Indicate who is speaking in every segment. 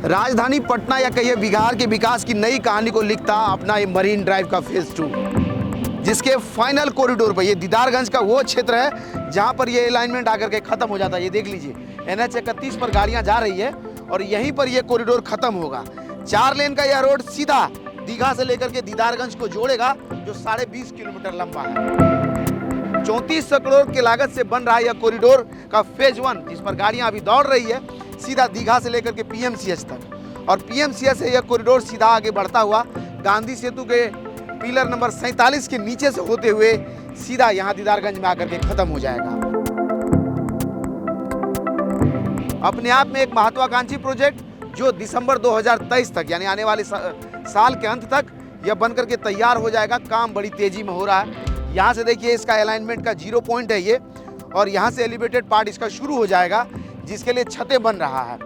Speaker 1: राजधानी पटना या कहिए बिहार के विकास की नई कहानी को लिखता अपना ये मरीन ड्राइव का फेज 2, जिसके फाइनल कॉरिडोर पर ये दीदारगंज का वो क्षेत्र है जहां पर ये अलाइनमेंट आकर के खत्म हो जाता है। ये देख लीजिए, NH 31 पर गाड़ियां जा रही है और यहीं पर ये कॉरिडोर खत्म होगा। 4 लेन का यह रोड सीधा दीघा से लेकर के दीदारगंज को जोड़ेगा, जो 20.5 किलोमीटर लंबा है। 3400 करोड़ की लागत से बन रहा है यह कॉरिडोर का फेज 1, जिस पर गाड़ियां अभी दौड़ रही है सीधा दीघा से लेकर के PMCH तक, और PMCH से यह कॉरिडोर सीधा आगे बढ़ता हुआ गांधी सेतु के पिलर नंबर 47 के नीचे से होते हुए सीधा यहाँ दीदारगंज में आकर के खत्म हो जाएगा। अपने आप में एक महत्वाकांक्षी प्रोजेक्ट जो दिसंबर 2023 तक यानी आने वाले साल के अंत तक यह बनकर के तैयार हो जाएगा। काम बड़ी तेजी में हो रहा है। यहाँ से देखिए, इसका अलाइनमेंट का 0 पॉइंट है ये, और यहाँ से एलिवेटेड पार्ट इसका शुरू हो जाएगा, जिसके लिए छतें बन रहा है।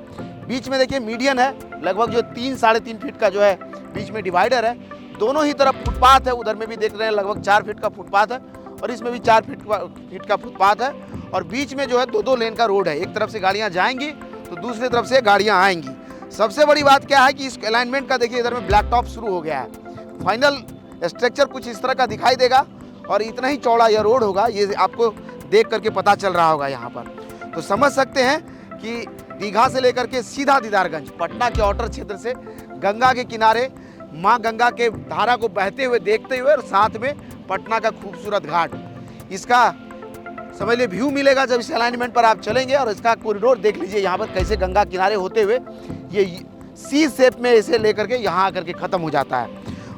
Speaker 1: बीच में देखिए मीडियन है, लगभग जो 3-3.5 फीट का जो है बीच में डिवाइडर है। दोनों ही तरफ फुटपाथ है, उधर में भी देख रहे हैं लगभग 4 फीट का फुटपाथ है, और इसमें भी 4 फीट का फुटपाथ है। और बीच में जो है 2-2 लेन का रोड है। एक तरफ से गाड़ियाँ जाएंगी तो दूसरी तरफ से गाड़ियाँ आएंगी। सबसे बड़ी बात क्या है कि इस अलाइनमेंट का देखिए इधर में ब्लैक टॉप शुरू हो गया है। फाइनल स्ट्रक्चर कुछ इस तरह का दिखाई देगा और इतना ही चौड़ा यह रोड होगा। ये आपको देख करके पता चल रहा होगा यहाँ पर। तो समझ सकते हैं कि दीघा से लेकर के सीधा दीदारगंज, पटना के आउटर क्षेत्र से गंगा के किनारे माँ गंगा के धारा को बहते हुए देखते हुए, और साथ में पटना का खूबसूरत घाट, इसका समझ लीजिए व्यू मिलेगा जब इस अलाइनमेंट पर आप चलेंगे। और इसका कॉरिडोर देख लीजिए यहाँ पर कैसे गंगा किनारे होते हुए ये सी शेप में इसे लेकर के यहाँ आकर के ख़त्म हो जाता है।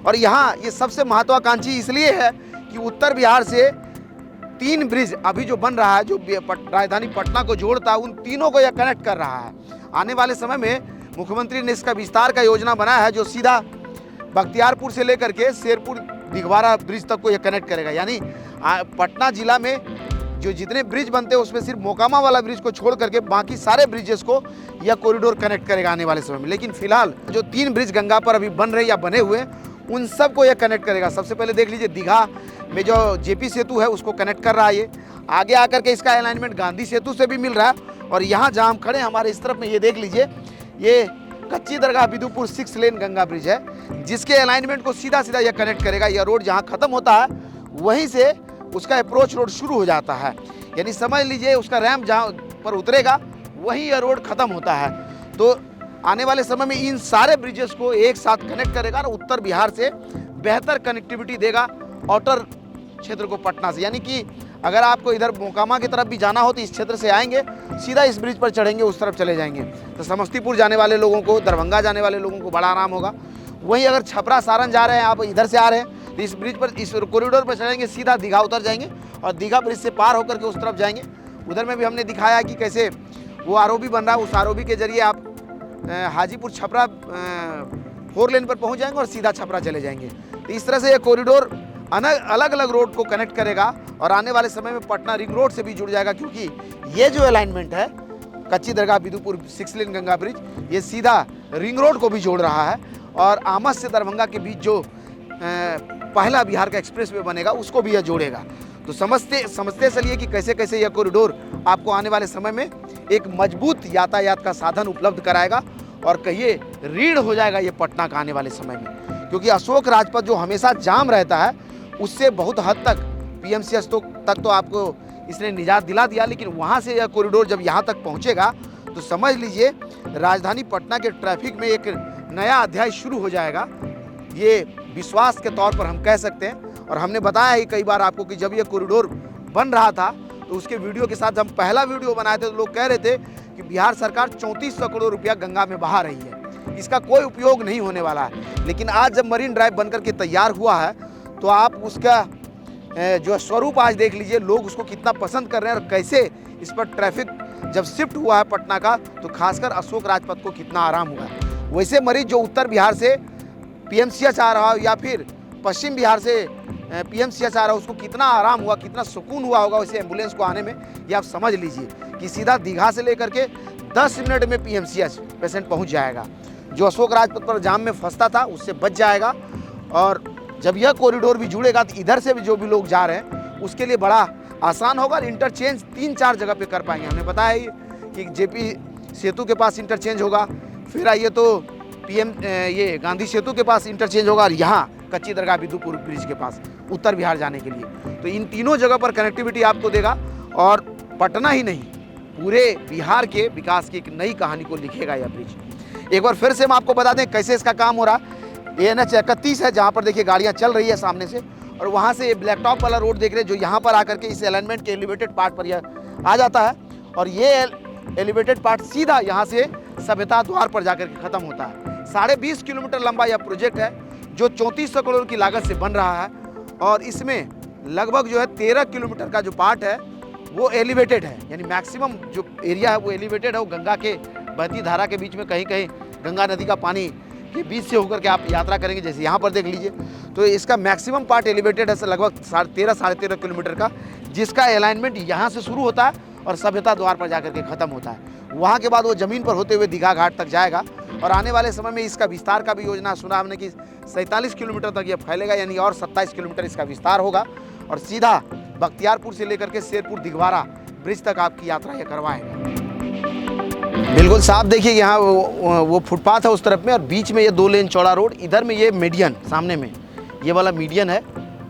Speaker 1: और यहाँ ये सबसे महत्वाकांक्षी इसलिए है कि उत्तर बिहार से 3 ब्रिज अभी जो बन रहा है, जो राजधानी पटना को जोड़ता है, उन तीनों को यह कनेक्ट कर रहा है। आने वाले समय में मुख्यमंत्री ने इसका विस्तार का योजना बनाया है, जो सीधा बख्तियारपुर से लेकर के शेरपुर दिघवारा ब्रिज तक को यह कनेक्ट करेगा। यानी पटना जिला में जो जितने ब्रिज बनते हैं उसमें सिर्फ मोकामा वाला ब्रिज को छोड़ करके बाकी सारे ब्रिजेस को यह कॉरिडोर कनेक्ट करेगा आने वाले समय में। लेकिन फिलहाल जो 3 ब्रिज गंगा पर अभी बन रहे या बने हुए हैं, उन सब को यह कनेक्ट करेगा। सबसे पहले देख लीजिए, दीघा में जो JP सेतु है उसको कनेक्ट कर रहा है। ये आगे आकर के इसका अलाइनमेंट गांधी सेतु से भी मिल रहा है। और यहाँ जहाँ हम खड़े हैं हमारे इस तरफ में, ये देख लीजिए, ये कच्ची दरगाह बिदुपुर 6 लेन गंगा ब्रिज है, जिसके अलाइनमेंट को सीधा सीधा यह कनेक्ट करेगा। यह रोड जहाँ खत्म होता है वहीं से उसका अप्रोच रोड शुरू हो जाता है। यानी समझ लीजिए उसका रैम्प जहाँ पर उतरेगा वहीं यह रोड खत्म होता है। तो आने वाले समय में इन सारे ब्रिजेस को एक साथ कनेक्ट करेगा और उत्तर बिहार से बेहतर कनेक्टिविटी देगा आउटर क्षेत्र को पटना से। यानी कि अगर आपको इधर मोकामा की तरफ भी जाना हो तो इस क्षेत्र से आएंगे, सीधा इस ब्रिज पर चढ़ेंगे, उस तरफ चले जाएंगे तो समस्तीपुर जाने वाले लोगों को, दरभंगा जाने वाले लोगों को बड़ा आराम होगा। वहीं अगर छपरा सारण जा रहे हैं, आप इधर से आ रहे हैं, तो इस ब्रिज पर, इस कॉरिडोर पर चढ़ेंगे, सीधा दीघा उतर जाएंगे और दीघा ब्रिज से पार होकर के उस तरफ जाएंगे। उधर में भी हमने दिखाया कि कैसे वो ROB बन रहा है, उस ROB के जरिए आप हाजीपुर छपरा 4 लेन पर पहुंच जाएंगे और सीधा छपरा चले जाएंगे। तो इस तरह से ये कॉरिडोर अलग अलग रोड को कनेक्ट करेगा और आने वाले समय में पटना रिंग रोड से भी जुड़ जाएगा, क्योंकि ये जो अलाइनमेंट है कच्ची दरगाह बिदुपुर 6 लेन गंगा ब्रिज, ये सीधा रिंग रोड को भी जोड़ रहा है। और आमस से दरभंगा के बीच जो पहला बिहार का एक्सप्रेस वे बनेगा उसको भी यह जोड़ेगा। तो समझते चलिए कि कैसे कैसे यह कॉरिडोर आपको आने वाले समय में एक मजबूत यातायात का साधन उपलब्ध कराएगा, और कहिए रीढ़ हो जाएगा ये पटना का आने वाले समय में। क्योंकि अशोक राजपथ जो हमेशा जाम रहता है, उससे बहुत हद तक PMCH तक तो आपको इसने निजात दिला दिया, लेकिन वहाँ से यह कॉरिडोर जब यहाँ तक पहुँचेगा तो समझ लीजिए राजधानी पटना के ट्रैफिक में एक नया अध्याय शुरू हो जाएगा। ये विश्वास के तौर पर हम कह सकते हैं। और हमने बताया ही कई बार आपको कि जब ये कॉरिडोर बन रहा था तो उसके वीडियो के साथ हम पहला वीडियो बनाए थे तो लोग कह रहे थे कि बिहार सरकार 3400 करोड़ रुपया गंगा में बहा रही है, इसका कोई उपयोग नहीं होने वाला है। लेकिन आज जब मरीन ड्राइव बनकर के तैयार हुआ है तो आप उसका जो स्वरूप आज देख लीजिए, लोग उसको कितना पसंद कर रहे हैं और कैसे इस पर ट्रैफिक जब शिफ्ट हुआ है पटना का, तो खासकर अशोक राजपथ को कितना आराम हुआ है। वैसे मरीज जो उत्तर बिहार से PMCH आ रहा हो या फिर पश्चिम बिहार से PMCH आ रहा हो, उसको कितना आराम हुआ, कितना सुकून हुआ होगा वैसे एम्बुलेंस को आने में। ये आप समझ लीजिए कि सीधा दीघा से लेकर के 10 मिनट में PMCH पेशेंट पहुंच जाएगा। जो अशोक राजपथ पर जाम में फंसता था उससे बच जाएगा। और जब यह कॉरिडोर भी जुड़ेगा तो इधर से भी जो भी लोग जा रहे हैं उसके लिए बड़ा आसान होगा। इंटरचेंज 3-4 जगह पे कर पाएंगे। हमने बताया कि JP सेतु के पास इंटरचेंज होगा, फिर आइए तो पीएम ये गांधी सेतु के पास इंटरचेंज होगा, और यहाँ कच्ची दरगाह बिदुपुर ब्रिज के पास उत्तर बिहार जाने के लिए। तो इन तीनों जगह पर कनेक्टिविटी आपको देगा, और पटना ही नहीं पूरे बिहार के विकास की एक नई कहानी को लिखेगा यह ब्रिज। एक बार फिर से हम आपको बता दें कैसे इसका काम हो रहा है। ये NH 31 है, जहाँ पर देखिए गाड़ियाँ चल रही है सामने से, और वहाँ से ये ब्लैक टॉप वाला रोड देख रहे हैं जो यहाँ पर आकर के इस एलाइनमेंट के एलिवेटेड पार्ट पर यह आ जाता है, और ये एलिवेटेड पार्ट सीधा यहाँ से सभ्यता द्वार पर जाकर के खत्म होता है। 20.5 किलोमीटर लंबा यह प्रोजेक्ट है जो 3400 करोड़ की लागत से बन रहा है, और इसमें लगभग जो है 13 किलोमीटर का जो पार्ट है वो एलिवेटेड है, यानी मैक्सिमम जो एरिया है वो एलिवेटेड है। वो गंगा के बहती धारा के बीच में कहीं कहीं गंगा नदी का पानी के बीच से होकर के आप यात्रा करेंगे, जैसे यहाँ पर देख लीजिए। तो इसका मैक्सिमम पार्ट एलिवेटेड है लगभग 13.5 किलोमीटर का, जिसका अलाइनमेंट यहाँ से शुरू होता है और सभ्यता द्वार पर जाकर के ख़त्म होता है। वहाँ के बाद वो ज़मीन पर होते हुए दीघा घाट तक जाएगा, और आने वाले समय में इसका विस्तार का भी योजना सुना हमने कि 47 किलोमीटर तक ये फैलेगा, यानी और 27 किलोमीटर इसका विस्तार होगा, और सीधा बख्तियारपुर से लेकर के शेरपुर दिघवारा ब्रिज तक आपकी यात्रा ये करवाएगा। बिल्कुल साफ देखिए, यहाँ वो फुटपाथ है उस तरफ में, और बीच में ये 2 लेन चौड़ा रोड, इधर में ये मीडियन, सामने में ये वाला मीडियन है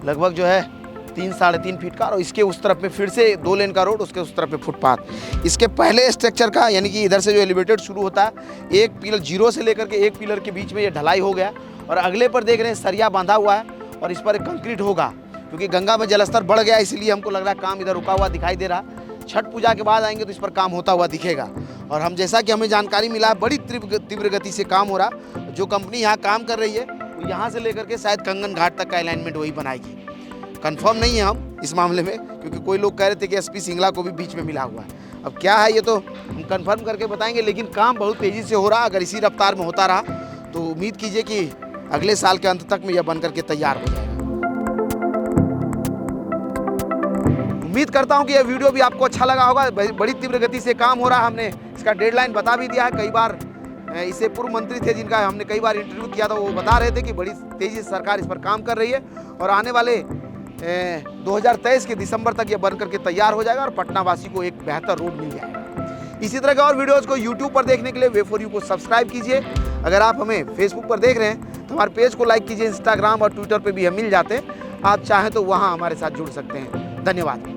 Speaker 1: लगभग जो है 3-3.5 फीट का, और इसके उस तरफ में फिर से 2 लेन का रोड, उसके उस तरफ में फुटपाथ। इसके पहले स्ट्रक्चर का, यानी कि इधर से जो एलिवेटेड शुरू होता है, एक पिलर 0 से लेकर के 1 पिलर के बीच में ये ढलाई हो गया, और अगले पर देख रहे हैं सरिया बांधा हुआ है, और इस पर कंक्रीट होगा, क्योंकि गंगा में जलस्तर बढ़ गया, इसलिए हमको लग रहा है काम इधर रुका हुआ दिखाई दे रहा। छठ पूजा के बाद आएंगे तो इस पर काम होता हुआ दिखेगा। और हम जैसा कि हमें जानकारी मिला है, बड़ी तीव्र गति से काम हो रहा। जो कंपनी यहाँ काम कर रही है वो यहाँ से लेकर के शायद कंगन घाट तक का अलाइनमेंट वही बनाएगी। कंफर्म नहीं है हम इस मामले में, क्योंकि कोई लोग कह रहे थे कि SP सिंगला को भी बीच में मिला हुआ है। अब क्या है ये तो हम कंफर्म करके बताएंगे, लेकिन काम बहुत तेज़ी से हो रहा। अगर इसी रफ्तार में होता रहा तो उम्मीद कीजिए कि अगले साल के अंत तक में यह बन करके तैयार हो जाएगा। उम्मीद करता हूं कि यह वीडियो भी आपको अच्छा लगा होगा। बड़ी तीव्र गति से काम हो रहा है, हमने इसका डेडलाइन बता भी दिया है। कई बार इससे पूर्व मंत्री थे जिनका हमने कई बार इंटरव्यू किया था, वो बता रहे थे कि बड़ी तेज़ी से सरकार इस पर काम कर रही है, और आने वाले 2023 के दिसंबर तक यह बन करके तैयार हो जाएगा, और पटना वासी को एक बेहतर रोड मिल जाएगा। इसी तरह के और वीडियोज़ को यूट्यूब पर देखने के लिए वे4यू को सब्सक्राइब कीजिए। अगर आप हमें फेसबुक पर देख रहे हैं तो हमारे पेज को लाइक कीजिए। इंस्टाग्राम और ट्विटर पर भी हम मिल जाते हैं, आप चाहें तो वहाँ हमारे साथ जुड़ सकते हैं। धन्यवाद।